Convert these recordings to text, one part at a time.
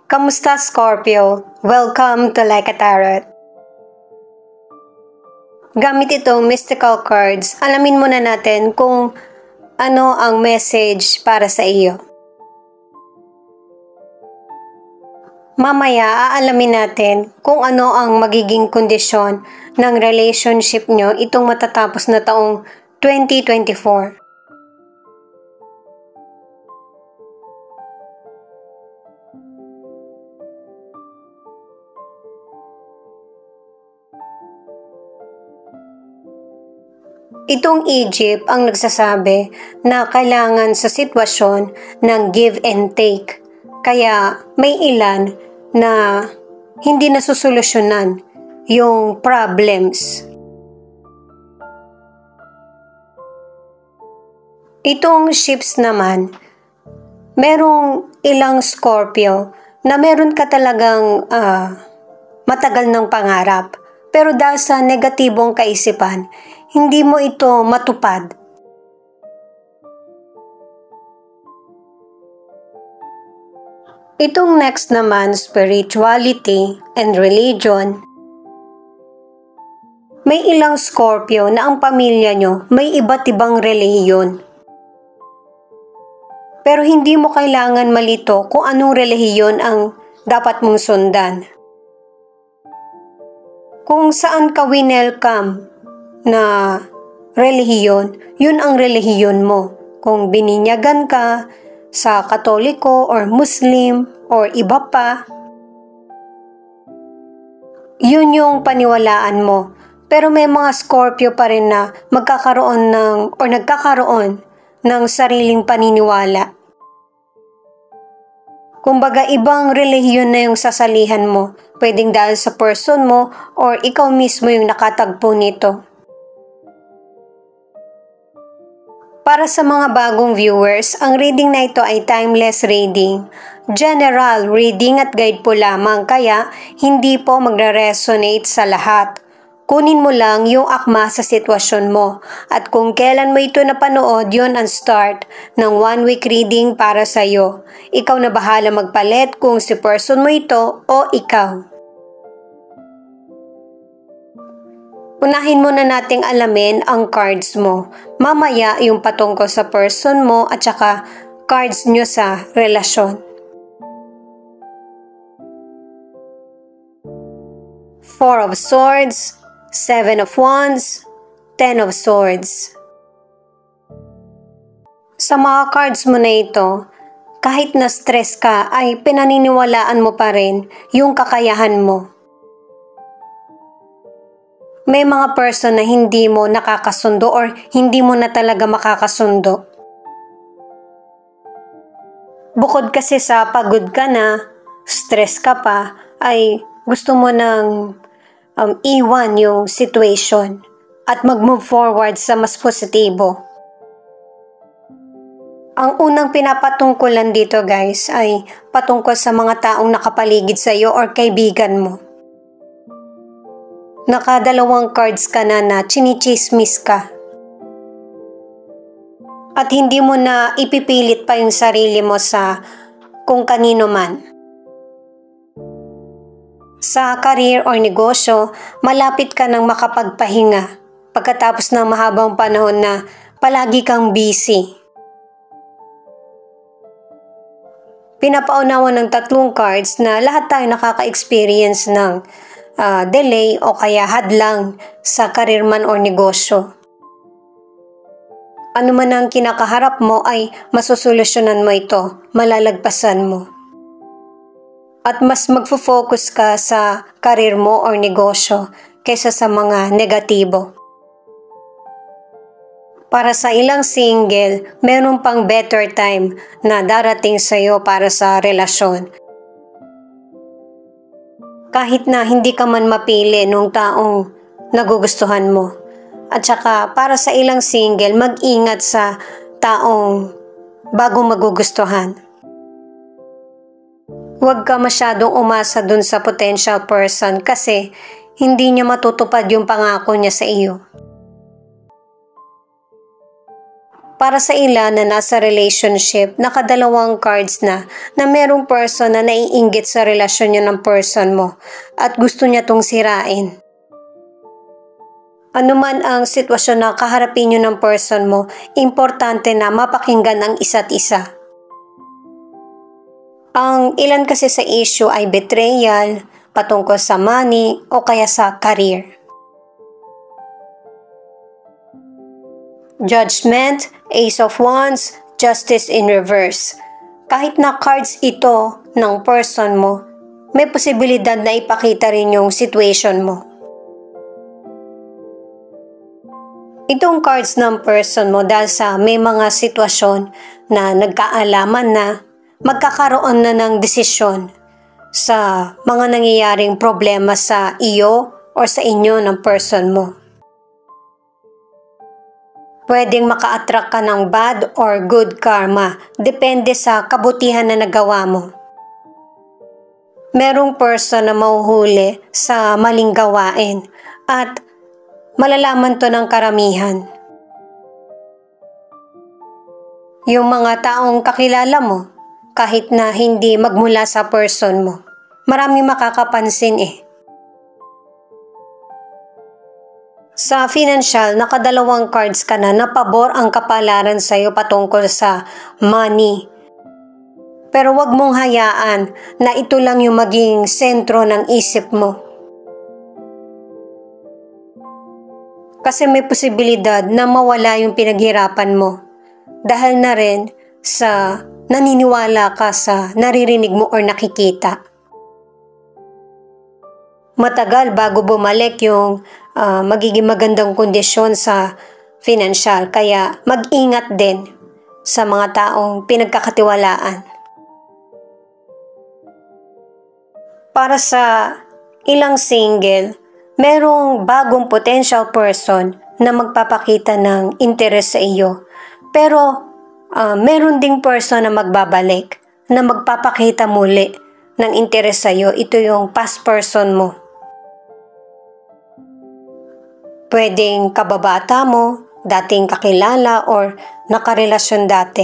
Kamusta, Scorpio? Welcome to Like a Tarot. Gamit itong mystical cards, alamin muna natin kung ano ang message para sa iyo. Mamaya aalamin natin kung ano ang magiging kondisyon ng relationship nyo itong matatapos na taong 2024. Itong Egypt ang nagsasabi na kailangan sa sitwasyon ng give and take. Kaya may ilan na hindi nasusolusyonan yung problems. Itong ships naman, merong ilang Scorpio na meron ka talagang matagal ng pangarap. Pero dahil sa negatibong kaisipan, hindi mo ito matupad. Itong next naman, spirituality and religion. May ilang Scorpio na ang pamilya nyo may iba't ibang relihiyon. Pero hindi mo kailangan malito kung anong relihiyon ang dapat mong sundan. Kung saan ka winelcome na relihiyon, yun ang relihiyon mo. Kung bininyagan ka sa Katoliko or Muslim or iba pa, yun yung paniwalaan mo. Pero may mga Scorpio pa rin na nagkakaroon ng sariling paniniwala. Kumbaga, ibang relihiyon na yung sasalihan mo. Pwedeng dahil sa person mo or ikaw mismo yung nakatagpo nito. Para sa mga bagong viewers, ang reading na ito ay timeless reading. General reading at guide po lamang, kaya hindi po magre-resonate sa lahat. Kunin mo lang yung akma sa sitwasyon mo. At kung kailan mo ito napanood, yun ang start ng 1 week reading para sa iyo. Ikaw na bahala magpalit kung si person mo ito o ikaw. Unahin muna nating alamin ang cards mo. Mamaya yung patungkol sa person mo at saka cards nyo sa relasyon. 4 of Swords, 7 of Wands, 10 of Swords. Sa mga cards mo na ito, kahit na stress ka ay pinaniniwalaan mo pa rin yung kakayahan mo. May mga person na hindi mo nakakasundo or hindi mo na talaga makakasundo. Bukod kasi sa pagod ka na, stress ka pa, ay gusto mo nang iwan yung situation at mag-move forward sa mas positibo. Ang unang pinapatungkulan dito guys ay patungkol sa mga taong nakapaligid sa iyo or kaibigan mo. Nakadalawang cards ka na chinichismis ka. At hindi mo na ipipilit pa yung sarili mo sa kung kanino man. Sa career or negosyo, malapit ka nang makapagpahinga pagkatapos ng mahabang panahon na palagi kang busy. Pinapaunawa ng 3 cards na lahat tayo nakaka-experience ng delay o kaya hadlang sa career man or negosyo. Ano man ang kinakaharap mo ay masusolusyonan mo ito, malalagpasan mo. At mas magfo-focus ka sa career mo or negosyo kaysa sa mga negatibo. Para sa ilang single, meron pang better time na darating sa iyo para sa relasyon. Kahit na hindi ka man mapili nung taong nagugustuhan mo. At saka para sa ilang single, mag-ingat sa taong bagong magugustuhan. Huwag ka masyadong umasa dun sa potential person kasi hindi niya matutupad yung pangako niya sa iyo. Para sa ilan na nasa relationship, nakadalawang cards na merong person na naiinggit sa relasyon nyo ng person mo at gusto niya tong sirain. Ano man ang sitwasyon na kaharapin nyo ng person mo, importante na mapakinggan ang isa't isa. Ang ilan kasi sa issue ay betrayal, patungkol sa money o kaya sa career. Judgment, Ace of Wands, Justice in Reverse. Kahit na cards ito ng person mo, may posibilidad na ipakita rin yung situation mo. Itong cards ng person mo dahil sa may mga sitwasyon na nagkaalaman na magkakaroon na ng desisyon sa mga nangyayaring problema sa iyo o sa inyo ng person mo. Pwedeng maka-attract ka ng bad or good karma, depende sa kabutihan na nagawa mo. Merong person na mahuhuli sa maling gawain at malalaman to ng karamihan. Yung mga taong kakilala mo, kahit na hindi magmula sa person mo, maraming makakapansin eh. Sa financial, nakadalawang cards ka na pabor ang kapalaran sa iyo patungkol sa money. Pero wag mong hayaan na ito lang yung maging sentro ng isip mo. Kasi may posibilidad na mawala yung pinaghirapan mo dahil na rin sa naniniwala ka sa naririnig mo or nakikita. Matagal bago bumalik yung magiging magandang kondisyon sa financial. Kaya mag-ingat din sa mga taong pinagkakatiwalaan. Para sa ilang single, merong bagong potential person na magpapakita ng interest sa iyo. Pero meron ding person na magbabalik, na magpapakita muli ng interest sa iyo. Ito yung past person mo. Pwedeng kababata mo, dating kakilala or nakarelasyon dati.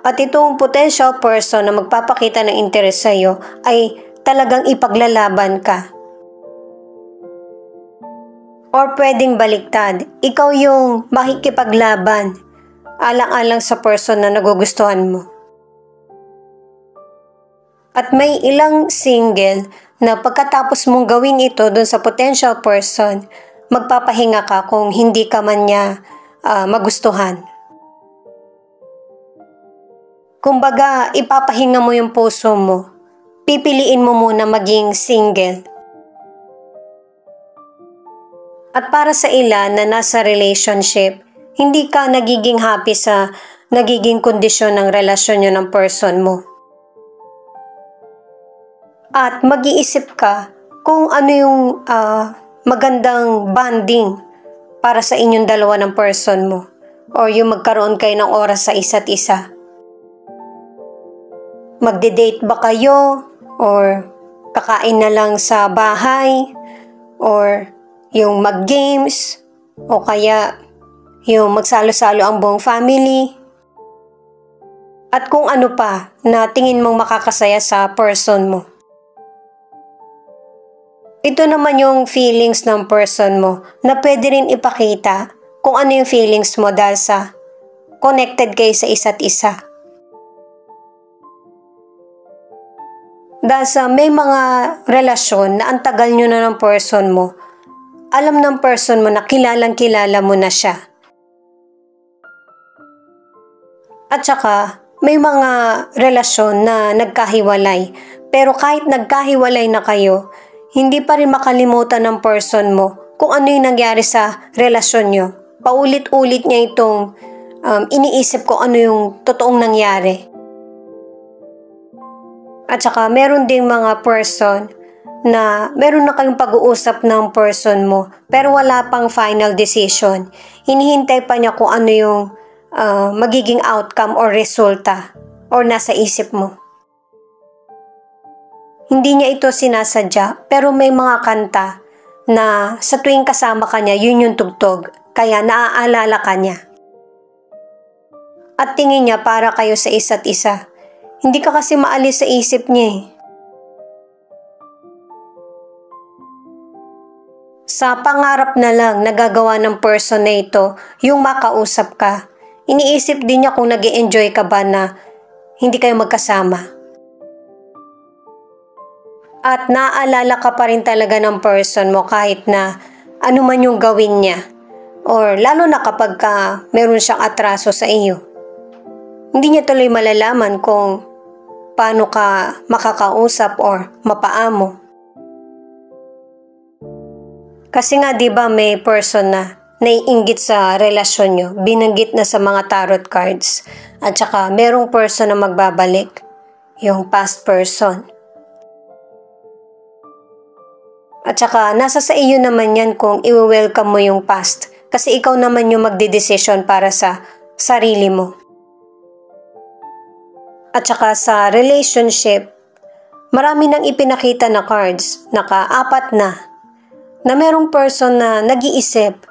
At itong potential person na magpapakita ng interest sa iyo ay talagang ipaglalaban ka. Or pwedeng baliktad, ikaw yung makikipaglaban alang-alang sa person na nagugustuhan mo. At may ilang single na pagkatapos mong gawin ito dun sa potential person, magpapahinga ka kung hindi ka man niya magustuhan. Kumbaga, ipapahinga mo yung puso mo. Pipiliin mo muna maging single. At para sa ilan na nasa relationship, hindi ka nagiging happy sa nagiging kondisyon ng relasyon nyo ng person mo. At mag-iisip ka kung ano yung magandang bonding para sa inyong dalawa ng person mo or yung magkaroon kayo ng oras sa isa't isa. Magde-date ba kayo or kakain na lang sa bahay or yung mag-games o kaya yung magsalo-salo ang buong family at kung ano pa na tingin mong makakasaya sa person mo. Ito naman yung feelings ng person mo na pwede rin ipakita kung ano yung feelings mo dahil sa connected kayo sa isa't isa. Dahil sa may mga relasyon na ang tagal nyo na ng person mo, alam ng person mo na kilalang-kilala mo na siya. At saka, may mga relasyon na nagkahiwalay. Pero kahit nagkahiwalay na kayo, hindi pa rin makalimutan ng person mo kung ano yung nangyari sa relasyon nyo. Paulit-ulit niya itong iniisip kung ano yung totoong nangyari. At saka meron ding mga person na meron na kayong pag-uusap ng person mo pero wala pang final decision. Hinihintay pa niya kung ano yung magiging outcome or resulta or nasa isip mo. Hindi niya ito sinasadya pero may mga kanta na sa tuwing kasama ka niya, yun yung tugtog. kaya naaalala ka niya. At tingin niya para kayo sa isa't isa. Hindi ka kasi maalis sa isip niya eh. Sa pangarap na lang nagagawa ng person na ito yung makausap ka. Iniisip din niya kung nag-e-enjoy ka ba na hindi kayo magkasama. At naaalala ka pa rin talaga ng person mo kahit na ano man yung gawin niya. Or lalo na kapag meron siyang atraso sa iyo. Hindi niya tuloy malalaman kung paano ka makakausap or mapaamo. Kasi nga 'di ba may person na naiinggit sa relasyon nyo, binanggit na sa mga tarot cards. At saka merong person na magbabalik, yung past person. At saka nasa sa iyo naman yan kung i-welcome mo yung past. Kasi ikaw naman yung magdedesisyon para sa sarili mo. At saka sa relationship, marami nang ipinakita na cards, naka-4 na merong person na nag-iisip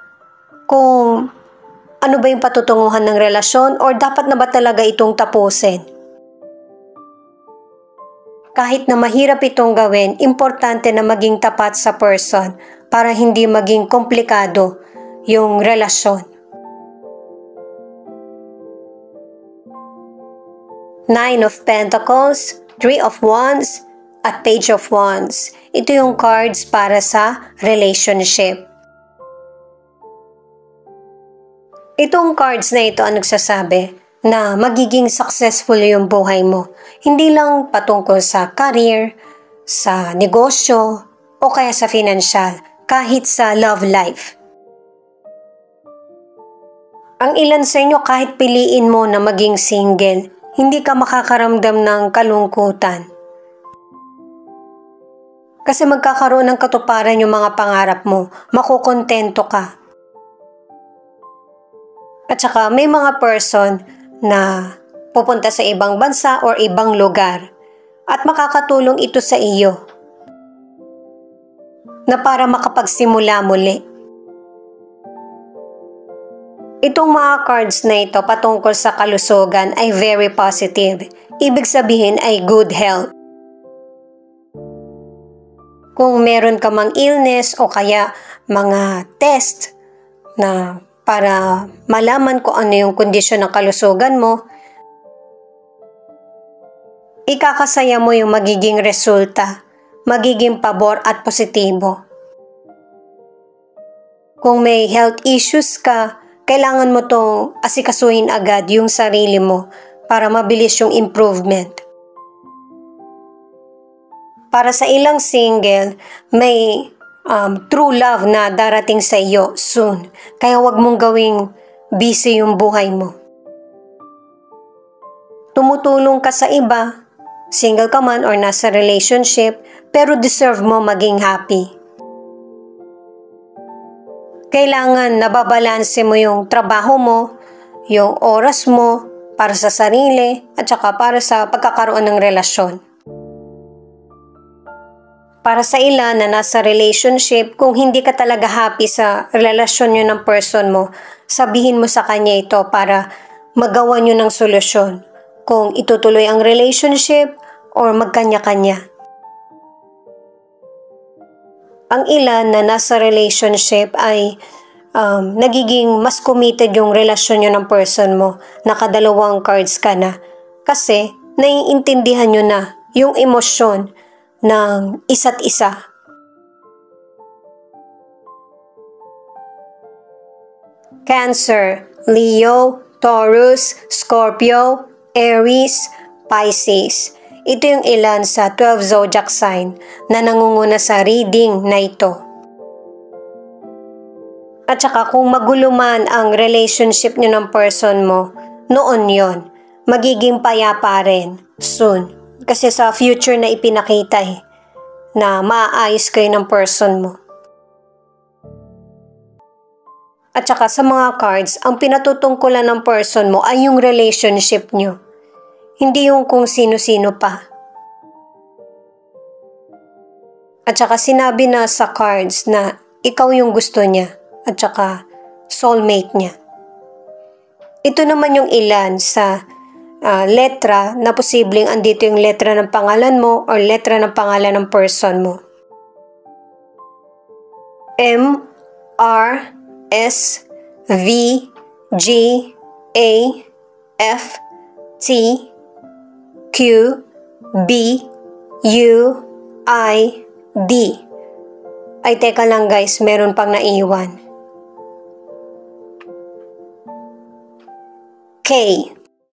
kung ano ba yung patutunguhan ng relasyon or dapat na ba talaga itong tapusin. Kahit na mahirap itong gawin, importante na maging tapat sa person para hindi maging komplikado yung relasyon. 9 of Pentacles, 3 of Wands, at Page of Wands. Ito yung cards para sa relationship. Itong cards na ito ang nagsasabi na magiging successful yung buhay mo. Hindi lang patungkol sa career, sa negosyo, o kaya sa financial, kahit sa love life. Ang ilan sa inyo kahit piliin mo na maging single, hindi ka makakaramdam ng kalungkutan. Kasi magkakaroon ng katuparan yung mga pangarap mo, makukontento ka. At saka may mga person na pupunta sa ibang bansa or ibang lugar at makakatulong ito sa iyo na para makapagsimula muli. Itong mga cards na ito patungkol sa kalusugan ay very positive. Ibig sabihin ay good health. Kung meron ka mang illness o kaya mga test na para malaman kung ano yung kondisyon ng kalusugan mo, ikakasaya mo yung magiging resulta, magiging pabor at positibo. Kung may health issues ka, kailangan mo tong asikasuhin agad yung sarili mo para mabilis yung improvement. Para sa ilang single, may true love na darating sa iyo soon. Kaya wag mong gawing busy yung buhay mo. Tumutulong ka sa iba, single ka man or nasa relationship, pero deserve mo maging happy. Kailangan nababalanse mo yung trabaho mo, yung oras mo para sa sarili at saka para sa pagkakaroon ng relasyon. Para sa ilan na nasa relationship, kung hindi ka talaga happy sa relasyon nyo ng person mo, sabihin mo sa kanya ito para magawa nyo ng solusyon. Kung itutuloy ang relationship or magkanya-kanya. Ang ilan na nasa relationship ay nagiging mas committed yung relasyon nyo ng person mo. Nakadalawang cards ka na. Kasi naiintindihan nyo na yung emosyon ng isa't isa. Cancer, Leo, Taurus, Scorpio, Aries, Pisces. Ito yung ilan sa 12 zodiac sign na nangunguna sa reading na ito. At saka kung magulo man ang relationship nyo ng person mo, noon yon, magiging payapa rin soon. Kasi sa future na ipinakita na maaayos kayo ng person mo. At saka sa mga cards, ang pinatutungkulan ng person mo ay yung relationship nyo. Hindi yung kung sino-sino pa. At saka sinabi na sa cards na ikaw yung gusto niya. At saka soulmate niya. Ito naman yung ilan sa letra na posibleng andito yung letra ng pangalan mo or letra ng pangalan ng person mo. M, R, S, V, G, A, F, T, Q, B, U, I, D. Ay teka lang guys, meron pang naiwan. K.